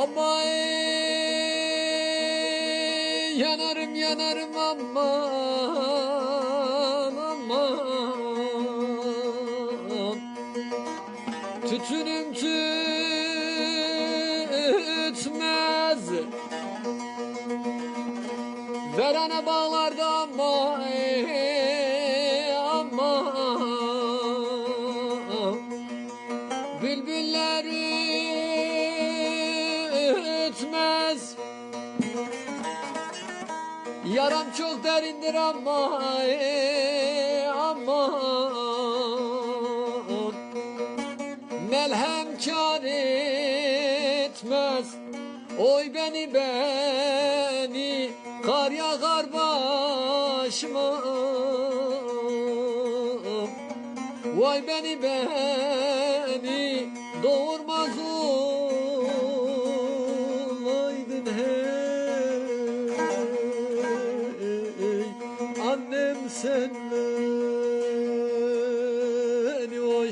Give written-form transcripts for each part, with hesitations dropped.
Ama yanarım yanarım aman aman. Tütünüm tütmez, verene bağlarda ama bülbüller ötmez. Yaram çok derindir ama melhem kâr etmez. Oy beni kar yağar başıma. Vay beni doğurmaz olaydın hey. Annem sen beni oy.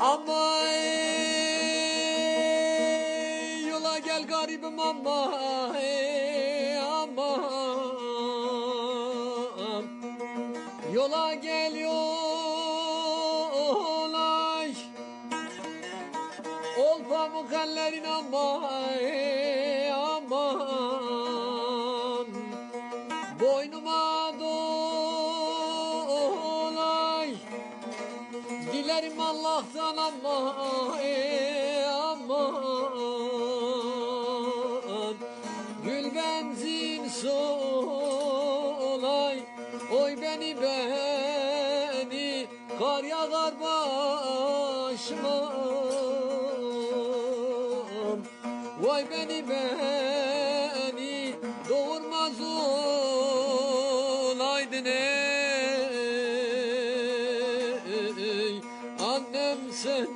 Ama yola gel garibim ama yola gel yola. Ol pamuk ellerin aman, boynuma dolay. Dilerim Allah'tan aman, gül benzin solay. Oy beni kar yağar başıma. Vay beni doğurmaz olaydın ey. Annem sen